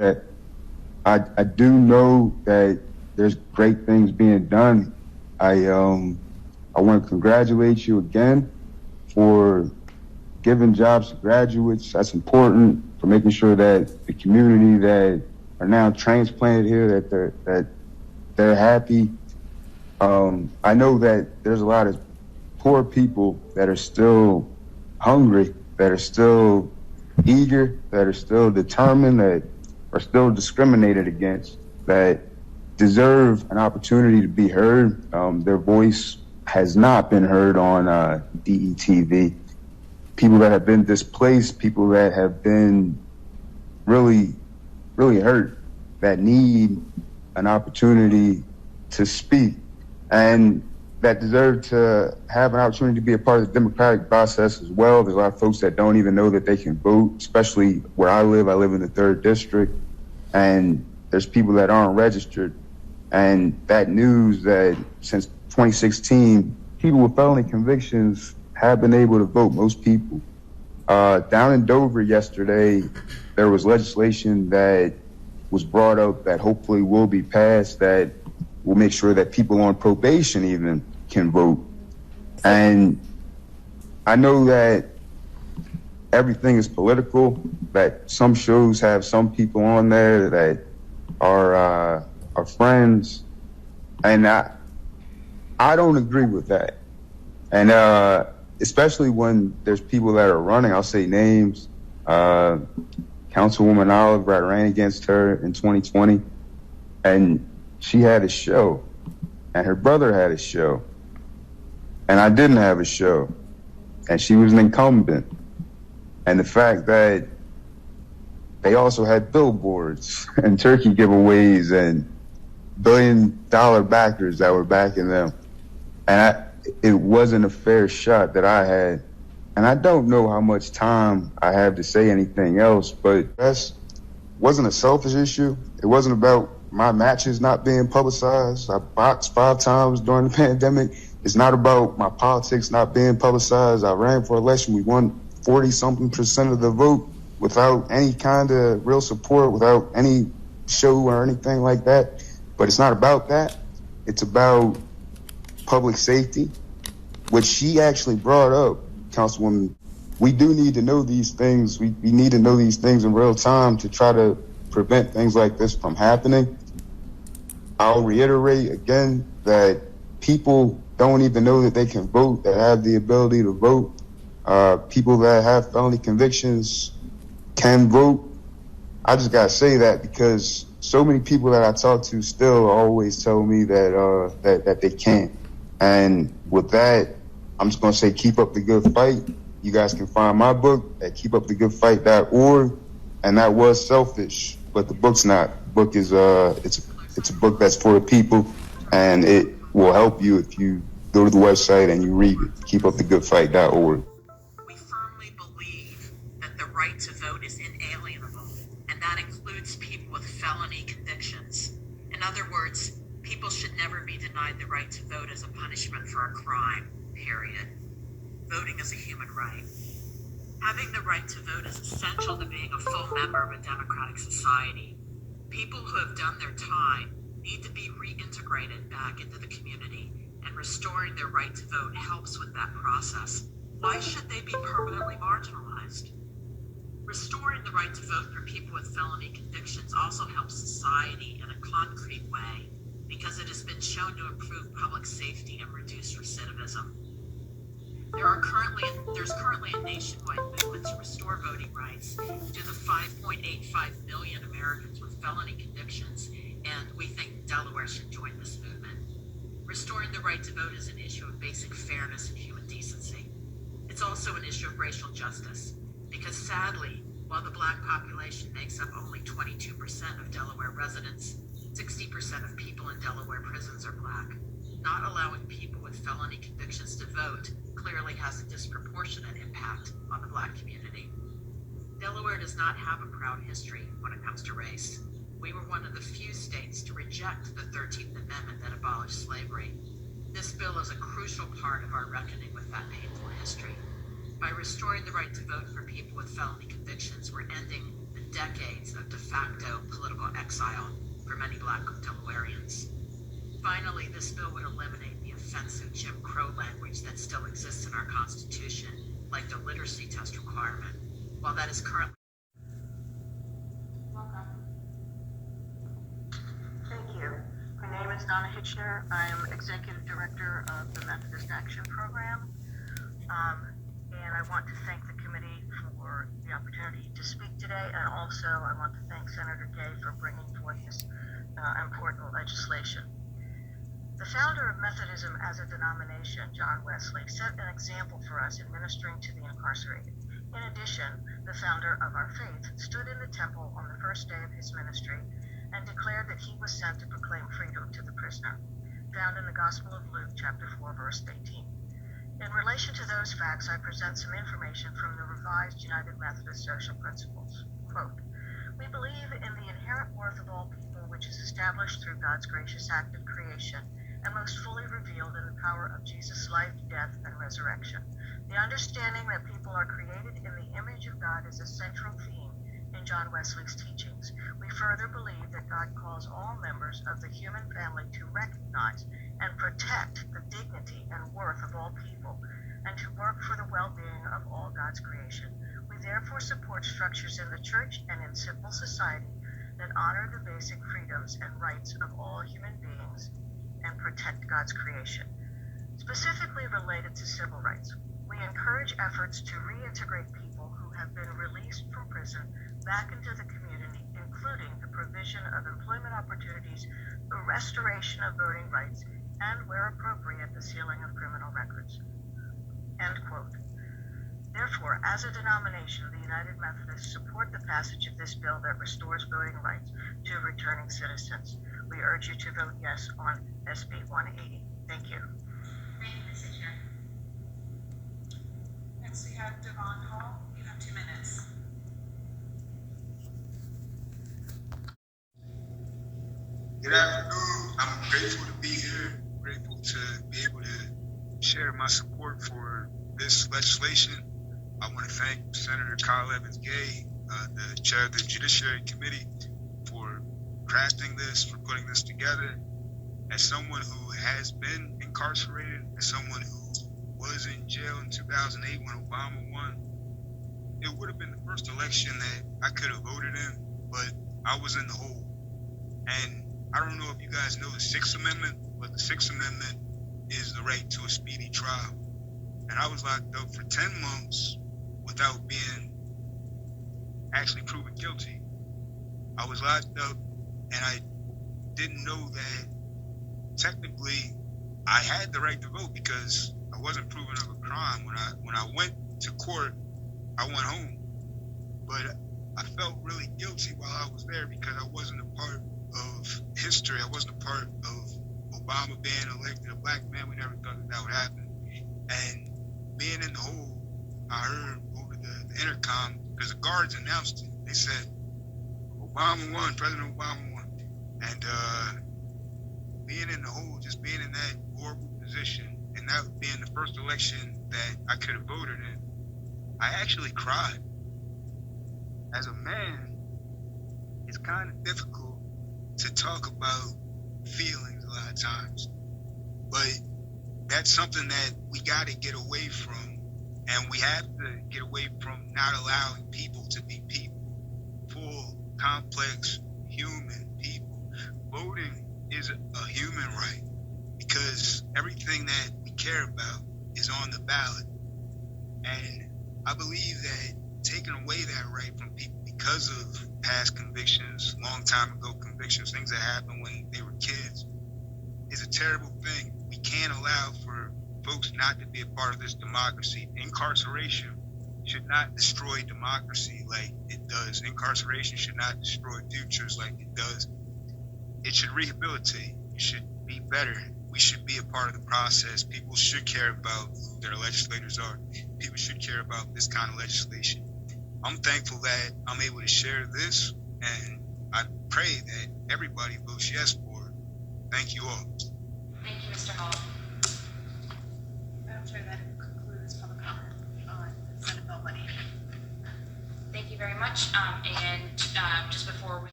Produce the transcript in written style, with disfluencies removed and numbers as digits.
that I do know that there's great things being done. I want to congratulate you again for giving jobs to graduates. That's important, for making sure that the community that are now transplanted here, that they're happy. I know that there's a lot of poor people that are still hungry, that are still eager, that are still determined, that are still discriminated against, that deserve an opportunity to be heard. Their voice has not been heard on DETV. People that have been displaced, people that have been really, really hurt, that need an opportunity to speak, and that deserve to have an opportunity to be a part of the democratic process as well. There's a lot of folks that don't even know that they can vote, especially where I live. I live in the 3rd District, and there's people that aren't registered. And that news that since 2016, people with felony convictions have been able to vote, most people. Down in Dover yesterday, there was legislation that was brought up that hopefully will be passed that will make sure that people on probation even can vote. And I know that everything is political, that some shows have some people on there that are friends, and I don't agree with that. And especially when there's people that are running, I'll say names. Councilwoman Oliver, I ran against her in 2020, and she had a show, and her brother had a show, and I didn't have a show, and she was an incumbent. And the fact that they also had billboards and turkey giveaways and billion-dollar backers that were backing them, and it wasn't a fair shot that I had. And I don't know how much time I have to say anything else, but that wasn't a selfish issue. It wasn't about my matches not being publicized. I boxed 5 times during the pandemic. It's not about my politics not being publicized. I ran for election. We won 40-something% of the vote without any kind of real support, without any show or anything like that. But it's not about that. It's about public safety, which she actually brought up, Councilwoman. We do need to know these things. We need to know these things in real time to try to prevent things like this from happening. I'll reiterate again that people don't even know that they can vote, that have the ability to vote. People that have felony convictions can vote. I just gotta say that because so many people that I talk to still always tell me that they can't. And with that, I'm just gonna say keep up the good fight. You guys can find my book at keepupthegoodfight.org, and that was selfish, but the book's not. The book is it's a book that's for the people, and it will help you if you go to the website and you read it. Keepupthegoodfight.org. We firmly believe that the right to vote is inalienable, and that includes people with felony convictions. In other words, people should never be denied the right to vote as a punishment for a crime, period. Voting is a human right. Having the right to vote is essential to being a full member of a democratic society. People who have done their time need to be reintegrated back into the community, and restoring their right to vote helps with that process. Why should they be permanently marginalized? Restoring the right to vote for people with felony convictions also helps society in a concrete way, because it has been shown to improve public safety and reduce recidivism. There's currently a nationwide movement to restore voting rights to the 5.85 million Americans with felony convictions, and we think Delaware should join this movement. Restoring the right to vote is an issue of basic fairness and human decency. It's also an issue of racial justice, because sadly, while the Black population makes up only 22% of Delaware residents, 60% of people in Delaware prisons are Black. Not allowing people with felony convictions to vote clearly has a disproportionate impact on the Black community. Delaware does not have a proud history when it comes to race. We were one of the few states to reject the 13th Amendment that abolished slavery. This bill is a crucial part of our reckoning with that painful history. By restoring the right to vote for people with felony convictions, we're ending the decades of de facto political exile for many Black Delawareans. Finally, this bill would eliminate the offensive Jim Crow language that still exists in our Constitution, like the literacy test requirement. While that is currently... Thank you. My name is Donna Hitchner. I'm Executive Director of the Methodist Action Program. And I want to thank the committee for the opportunity to speak today. And also, I want to thank Senator Gay for bringing forth this important legislation. The founder of Methodism as a denomination, John Wesley, set an example for us in ministering to the incarcerated. In addition, the founder of our faith stood in the temple on the first day of his ministry and declared that he was sent to proclaim freedom to the prisoner, found in the Gospel of Luke, chapter 4, verse 18. In relation to those facts, I present some information from the Revised United Methodist Social Principles. Quote, "We believe in the inherent worth of all people, which is established through God's gracious act of creation and most fully revealed in the power of Jesus' life, death, and resurrection. The understanding that people are created in the image of God is a central theme in John Wesley's teachings. We further believe that God calls all members of the human family to recognize and protect the dignity and worth of all people and to work for the well-being of all God's creation. We therefore support structures in the church and in civil society that honor the basic freedoms and rights of all human beings and protect God's creation. Specifically related to civil rights, we encourage efforts to reintegrate people who have been released from prison back into the community, including the provision of employment opportunities, the restoration of voting rights, and, where appropriate, the sealing of criminal records." End quote. Therefore, as a denomination, the United Methodists support the passage of this bill that restores voting rights to returning citizens. We urge you to vote yes on SB 180. Thank you. Thank you, Ms. Chair. Next, we have Davon Hall. You have 2 minutes. Good afternoon. I'm grateful to be here, grateful to be able to share my support for this legislation. I want to thank Senator Kyle Evans-Gay, the chair of the Judiciary Committee, for crafting this, for putting this together. As someone who has been incarcerated, as someone who was in jail in 2008 when Obama won, it would have been the first election that I could have voted in, but I was in the hole. And I don't know if you guys know the Sixth Amendment, but the Sixth Amendment is the right to a speedy trial. And I was locked up for 10 months without being actually proven guilty. I was locked up and I didn't know that technically I had the right to vote because I wasn't proven of a crime. When I went to court, I went home. But I felt really guilty while I was there because I wasn't a part of history. I wasn't a part of Obama being elected a black man. We never thought that would happen. And being in the hole, I heard over the intercom, because the guards announced it. They said, Obama won, President Obama won. And being in the hole, just being in that horrible position, and that being the first election that I could have voted in, I actually cried. As a man, it's kind of difficult to talk about feelings a lot of times, but that's something that we got to get away from, and we have to get away from not allowing people to be people, full, complex, human people. Voting is a human right because everything that we care about is on the ballot, and I believe that taking away that right from people because of past convictions, long time ago convictions, things that happened when they were kids, is a terrible thing. We can't allow for folks not to be a part of this democracy. Incarceration should not destroy democracy like it does. Incarceration should not destroy futures like it does. It should rehabilitate. It should be better. We should be a part of the process. People should care about who their legislators are. People should care about this kind of legislation. I'm thankful that I'm able to share this, and I pray that everybody votes yes for it. Thank you all. Thank you, Mr. Hall. Madam Chair, that concludes public comment on Senate Bill 180. Thank you very much. And just before we